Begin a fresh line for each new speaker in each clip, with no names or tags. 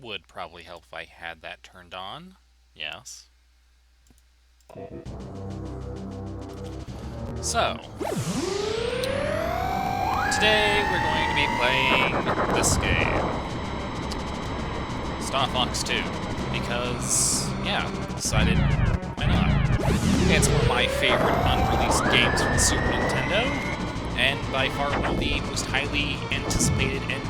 would probably help if I had that turned on. Yes. So, today we're going to be playing this game, Star Fox 2, because, yeah, decided why not. It's one of my favorite unreleased games from the Super Nintendo, and by far one of the most highly anticipated and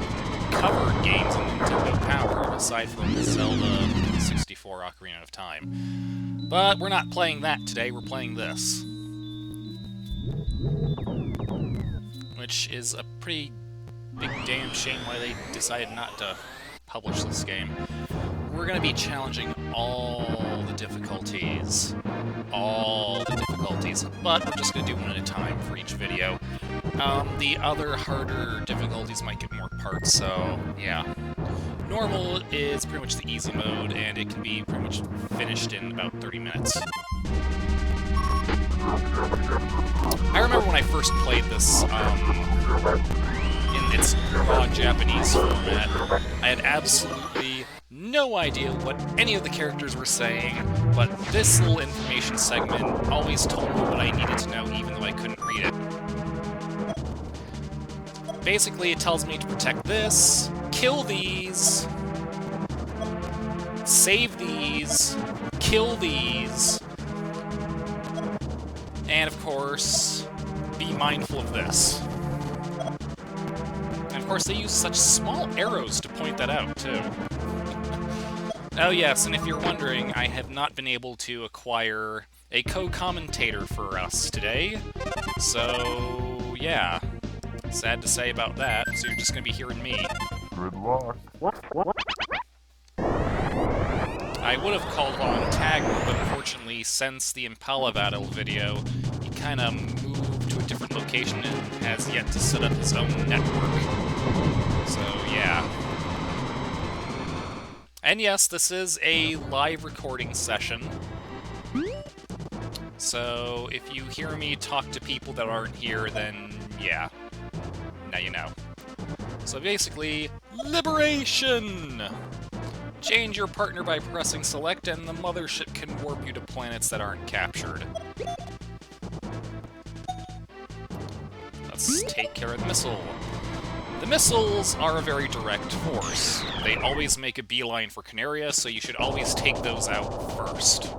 covered games in Nintendo Power, aside from Zelda 64 Ocarina of Time. But we're not playing that today, we're playing this. Which is a pretty big damn shame why they decided not to publish this game. We're going to be challenging all the difficulties. But we're just going to do one at a time for each video. The other harder difficulties might get more parts, so yeah. Normal is pretty much the easy mode, and it can be pretty much finished in about 30 minutes. I remember when I first played this in its raw Japanese format, I had absolutely no idea what any of the characters were saying, but this little information segment always told me what I needed to know, even though I couldn't read it. Basically, it tells me to protect this, kill these, save these, kill these, and of course, be mindful of this. And of course, they use such small arrows to point that out, too. Oh yes, and if you're wondering, I have not been able to acquire a co-commentator for us today, so yeah. Sad to say about that, so you're just gonna be hearing me.
Good luck.
I would have called on Tagger, but unfortunately, since the Impala Battle video, he kinda moved to a different location and has yet to set up his own network. So, yeah. And yes, this is a live recording session. So, if you hear me talk to people that aren't here, then yeah. Now you know. So basically, liberation! Change your partner by pressing select, and the mothership can warp you to planets that aren't captured. Let's take care of the missile. The missiles are a very direct force. They always make a beeline for Canaria, so you should always take those out first.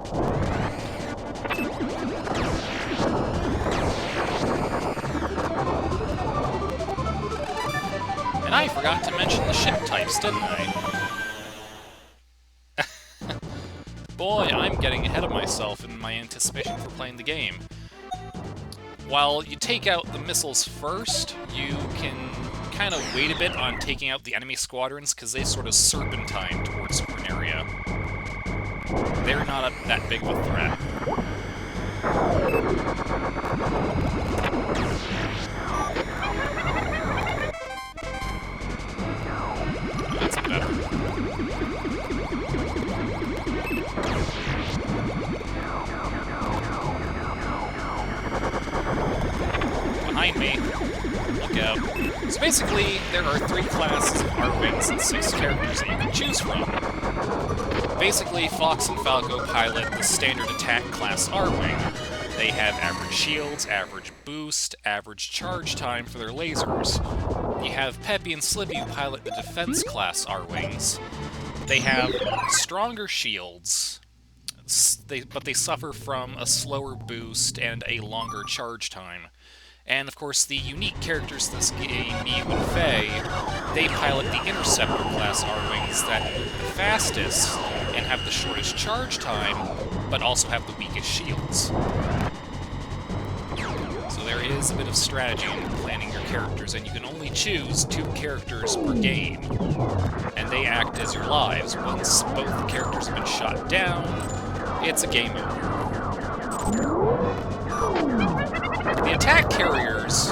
And I forgot to mention the ship types, didn't I? Boy, I'm getting ahead of myself in my anticipation for playing the game. While you take out the missiles first, you can kind of wait a bit on taking out the enemy squadrons, because they sort of serpentine towards Corneria. They're not that big of a threat. That's better. Behind me. Look out. So basically, there are 3 classes of R-Wings and 6 characters that you can choose from. Basically, Fox and Falco pilot the standard attack class R-Wing. They have average shields, average boost, average charge time for their lasers. You have Peppy and Slippy who pilot the defense class R-Wings. They have stronger shields, but they suffer from a slower boost and a longer charge time. And of course, the unique characters in this game, Mew and Faye, they pilot the Interceptor class R-Wings that move the fastest and have the shortest charge time, but also have the weakest shields. So there is a bit of strategy in planning your characters, and you can only choose 2 characters per game. And they act as your lives. Once both characters have been shot down, it's a game over. The attack carriers,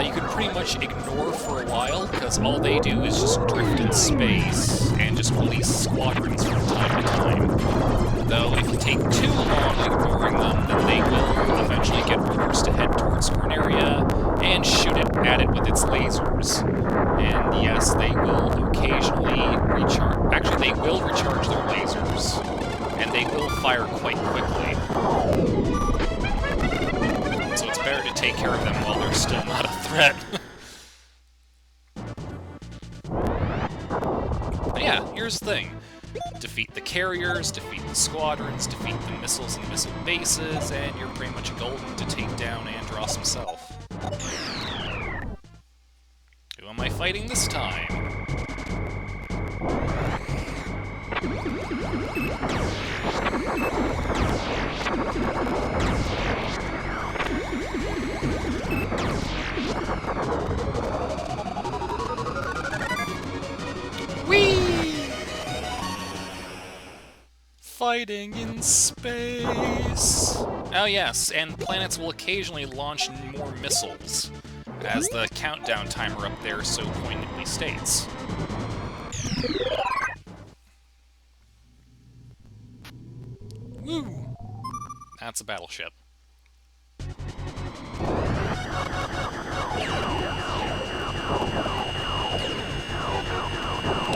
you can pretty much ignore for a while, because all they do is just drift in space and just release squadrons from time to time. Though, if you take too long ignoring them, then they will eventually get orders to head towards Corneria and shoot at it with its lasers. And yes, they will occasionally recharge. not a threat. But yeah, here's the thing. Defeat the carriers, defeat the squadrons, defeat the missiles and missile bases, and you're pretty much golden to take down Andross himself. Who am I fighting this time? Whee! Fighting in space! Oh yes, and planets will occasionally launch more missiles, as the countdown timer up there so poignantly states. Woo! That's a battleship.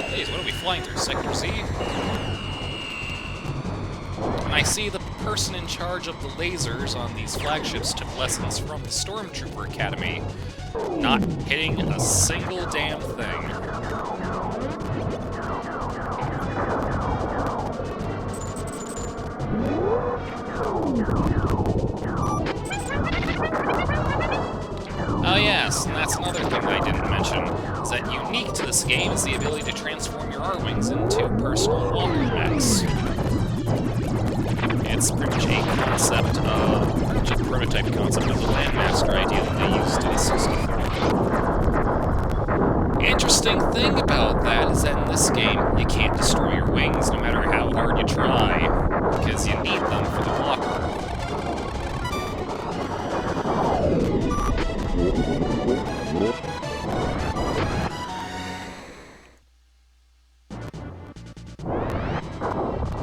Jeez, what are we flying through? Sector Z? And I see the person in charge of the lasers on these flagships took lessons from the Stormtrooper Academy, not hitting a single damn thing. Oh yes, and that's another thing that I didn't mention, is that unique to this game is the ability to transform your R-Wings into personal walker mechs. It's pretty much a concept of, pretty much a prototype concept of the Landmaster idea that they used in the 64. Interesting thing about that is that in this game, you can't destroy your wings no matter how hard you try, because you need them for the walker.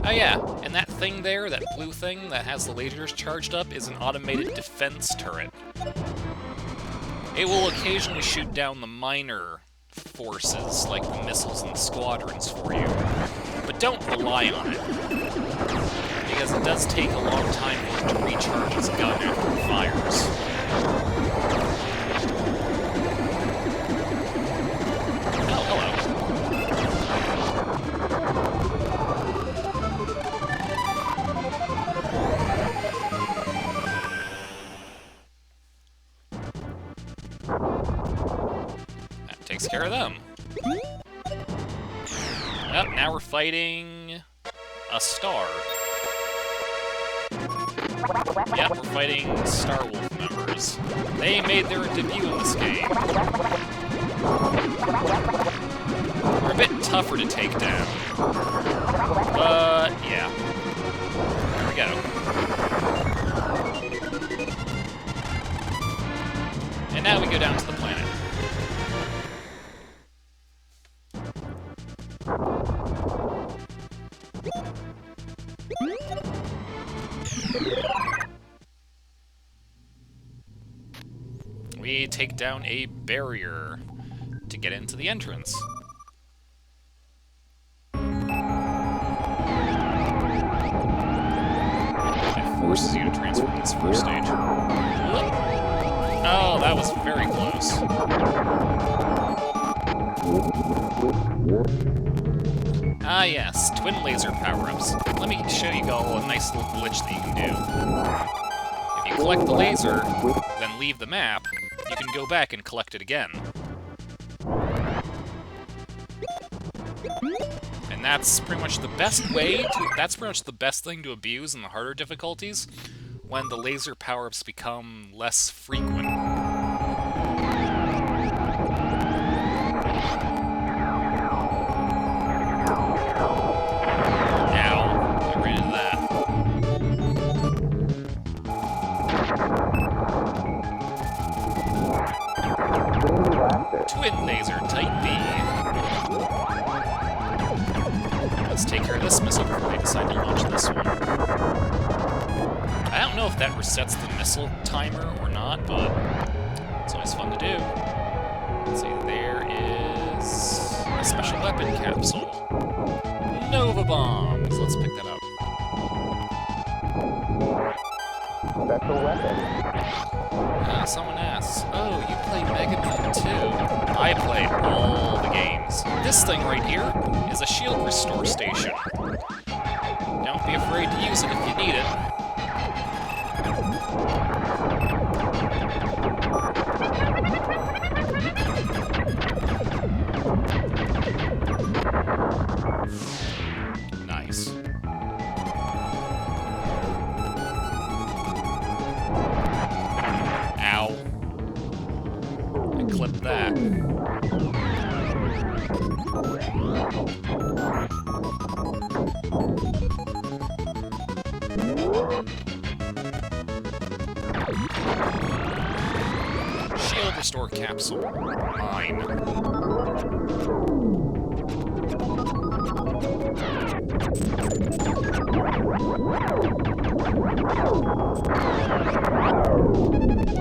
Oh yeah, and that thing there, that blue thing that has the lasers charged up, is an automated defense turret. It will occasionally shoot down the minor forces, like the missiles and the squadrons for you, but don't rely on it, because it does take a long time for it to recharge its gun after it fires. Oh, hello. That takes care of them. Yep, now we're fighting a star. Yep, we're fighting Star Wolf members. They made their debut in this game. They're a bit tougher to take down. But, yeah. There we go. And now we go down to the planet. We take down a barrier to get into the entrance. It forces you to transform this first stage. Oh, that was very close. Ah yes, twin laser power-ups. Let me show you all a nice little glitch that you can do. If you collect the laser, then leave the map, you can go back and collect it again. And that's pretty much the best way to... That's pretty much the best thing to abuse in the harder difficulties, when the laser power-ups become less frequent. Twin laser type B. Let's take care of this missile before they decide to launch this one. I don't know if that resets the missile timer or not, but it's always fun to do. Let's see, there is a special weapon capsule. Nova bombs. Let's pick that up.
Special weapon.
Someone asks, oh, you play Mega Man too? I play all the games. This thing right here is a shield restore station. Don't be afraid to use it if you need it. Nice. Ow. I clipped that. Shield restore capsule. Mine.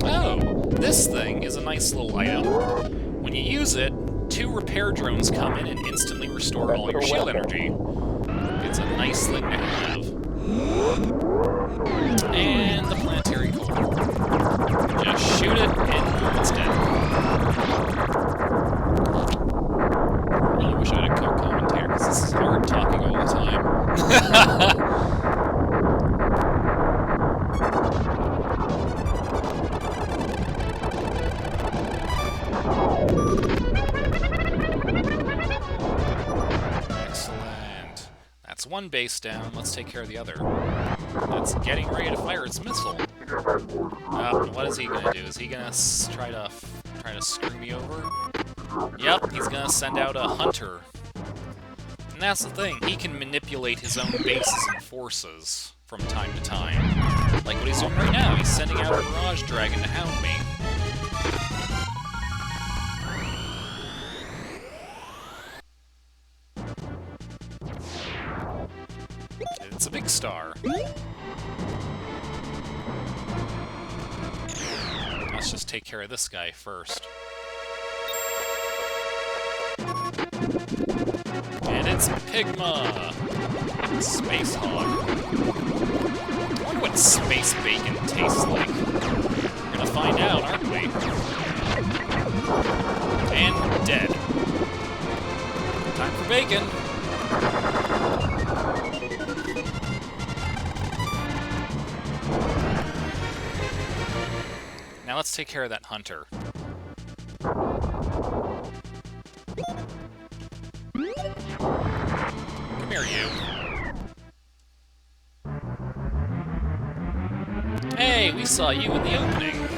Oh, this thing is a nice little item. When you use it, 2 repair drones come in and instantly restore all your shield energy. It's a nice thing to have. And the planetary core. Just shoot it and it's dead. I really wish I had a co-commentator, because this is hard talking all the time. Excellent. That's one base down. Let's take care of the other. That's getting ready to fire its missile. What is he gonna do? Is he gonna try to screw me over? Yep, he's gonna send out a hunter. And that's the thing, he can manipulate his own bases and forces from time to time. Like what he's doing right now, he's sending out a Mirage Dragon to hound me. It's a big star. Let's just take care of this guy first. And it's Pigma! Space Hog. I wonder what space bacon tastes like. We're gonna find out, aren't we? And dead. Time for bacon! Now let's take care of that hunter. Come here, you. Hey, we saw you in the opening.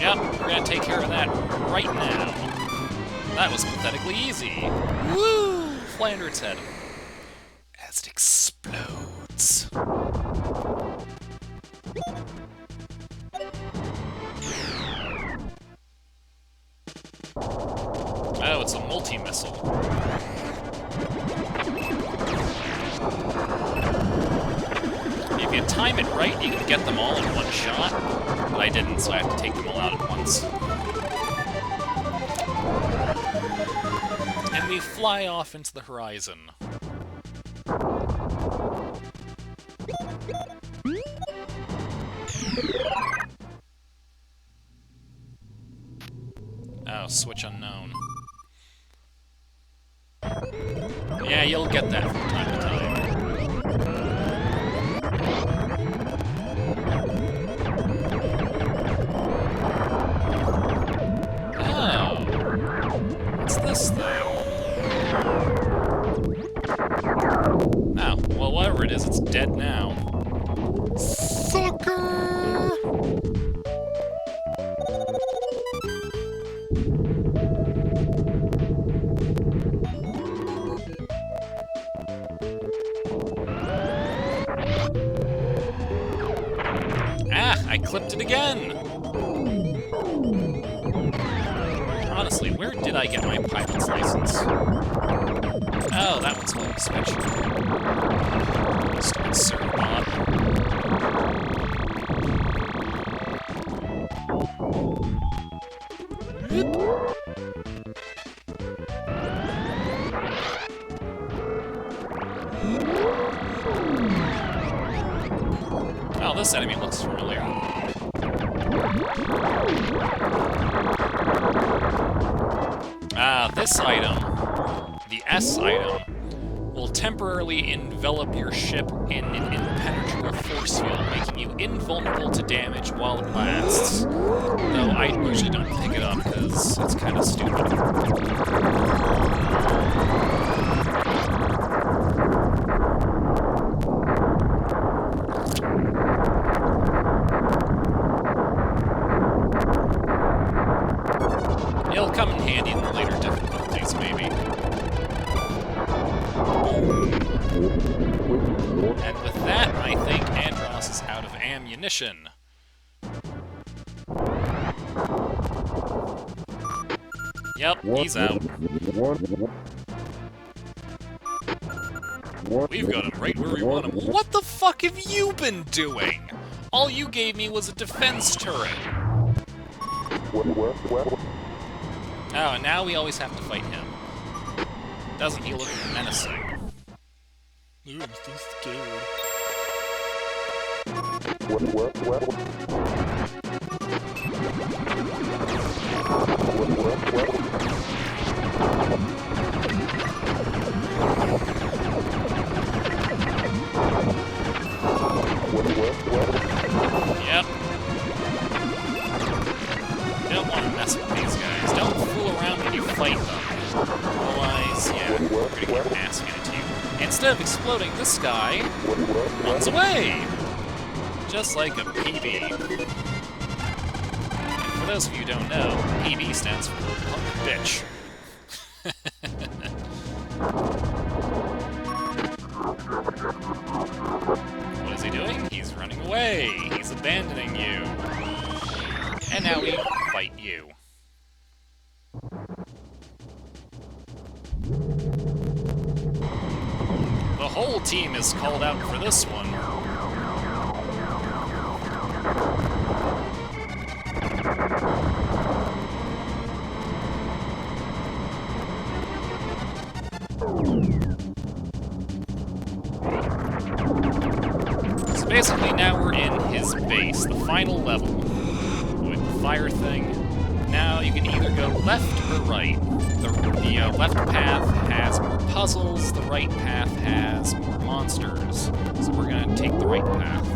Yep, we're gonna take care of that right now. That was pathetically easy. Woo! Fly under its head. As it explodes. Oh, it's a multi-missile. If you time it right, you can get them all in one shot. But I didn't, so I have to take them all out at once. And we fly off into the horizon. Oh, switch unknown. Yeah, you'll get that from time to time. Oh. What's this thing? Oh, well, whatever it is, it's dead now. Sucker! Ah, I clipped it again! Honestly, where did I get my pilot's license? Oh, that one's home switch. Stupid server-bot. Oh, this enemy looks familiar. This item, the S item, will temporarily envelop your ship in an impenetrable force field, making you invulnerable to damage while it lasts. Though I usually don't pick it up, because it's kind of stupid. It'll come in handy in the later difficulties, maybe. And with that, I think Andros is out of ammunition. Yep, he's out. We've got him right where we want him. What the fuck have you been doing? All you gave me was a defense turret. Oh, and now we always have to fight him. Doesn't he look menacing? Ooh, I'm so scared. Yep. You don't want to mess with these guys. Don't fool around when you fight them. Otherwise, yeah, we're gonna get ass handed to you. Instead of exploding, this guy runs away! Just like a PB. And for those of you who don't know, PB stands for punk bitch. What is he doing? He's running away! He's abandoning you! And now we fight you. The whole team is called out for this one. So basically now we're in his base, the final level. With the fire thing. Now you can either go left or right. The left path has more puzzles, the right path has more monsters. So we're gonna take the right path.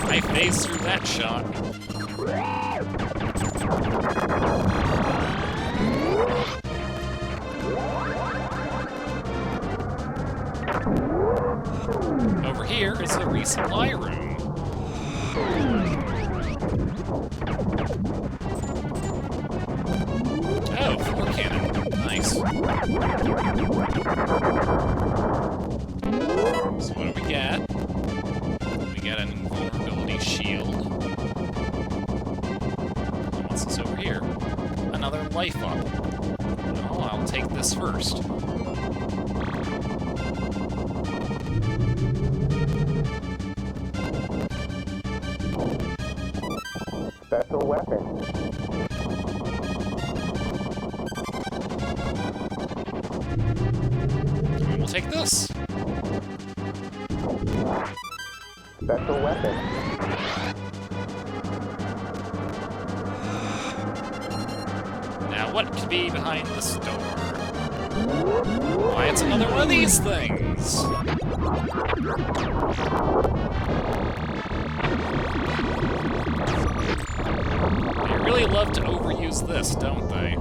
I phased through that shot. Over here is the resupply room. Oh, floor cannon. Nice. So what do we get? We get an invulnerability shield. And what's this over here? Another life up. Oh, I'll take this first.
Special weapon.
And we'll take this.
Special weapon.
Now, what could be behind this door? Why, it's another one of these things! They really love to overuse this, don't they?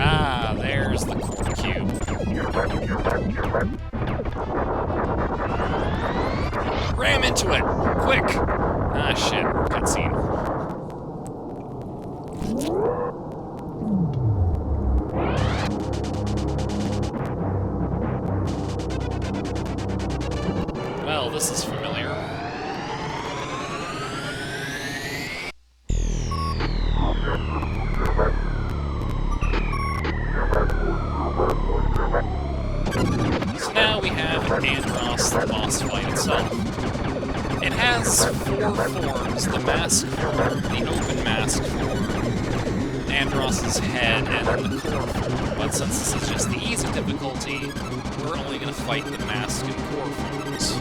Ah, there's the core cube. Ram into it! Quick! Ah, shit. Cutscene. Well, this is familiar. So now we have Andross, the boss fight itself. It has 4 forms, the mask form, the open mask form, Andross's head, and then the core form. But since this is just the easy difficulty, we're only going to fight the mask and core forms.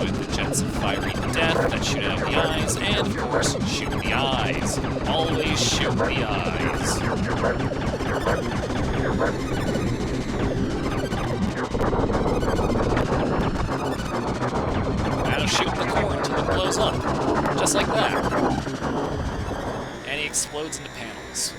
With the jets of fiery death that shoot out the eyes, and of course, shoot the eyes. Always shoot the eyes. Now shoot the core until it blows up. Just like that. And he explodes into panels.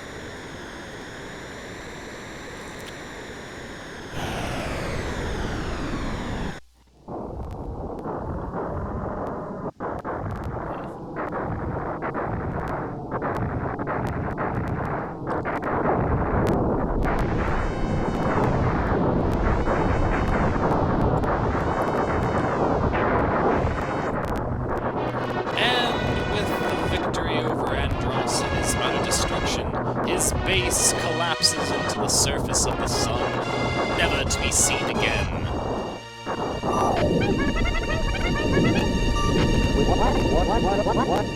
His base collapses into the surface of the sun, never to be seen again.
What?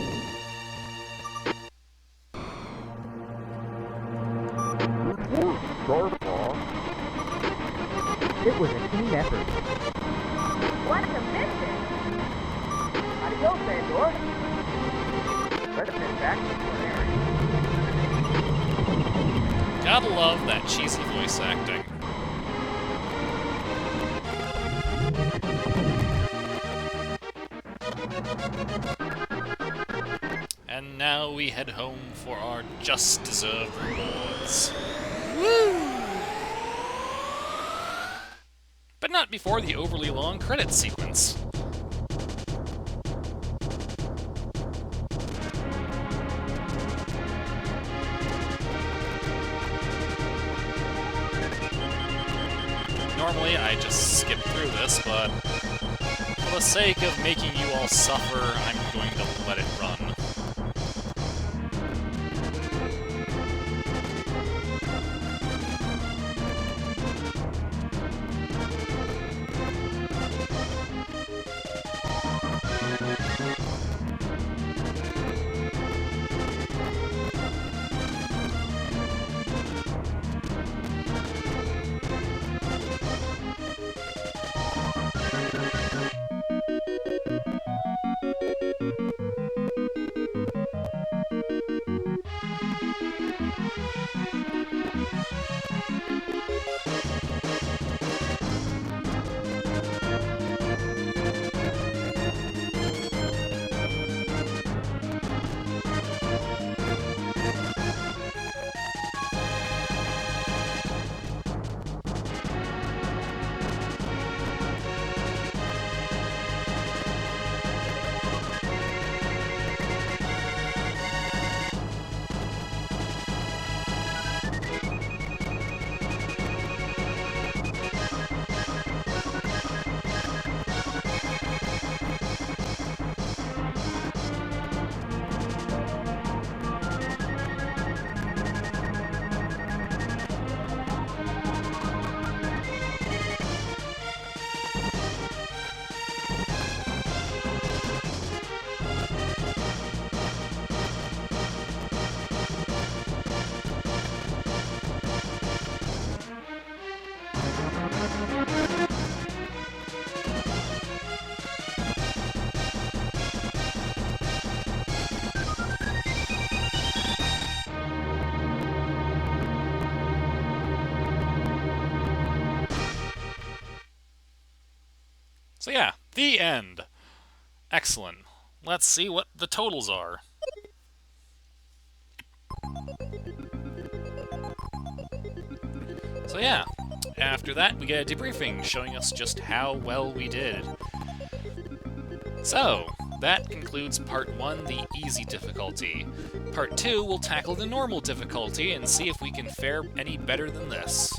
It was a team effort.
What's a mission? Adios, Andor. Better head back to the area.
Gotta love that cheesy voice acting. And now we head home for our just-deserved rewards. Woo! But not before the overly long credit sequence. Normally, I just skip through this, but for the sake of making you all suffer, I'm going to let it run. So yeah, the end. Excellent. Let's see what the totals are. So yeah, after that we get a debriefing showing us just how well we did. So, that concludes Part 1, the easy difficulty. Part 2, we'll tackle the normal difficulty and see if we can fare any better than this.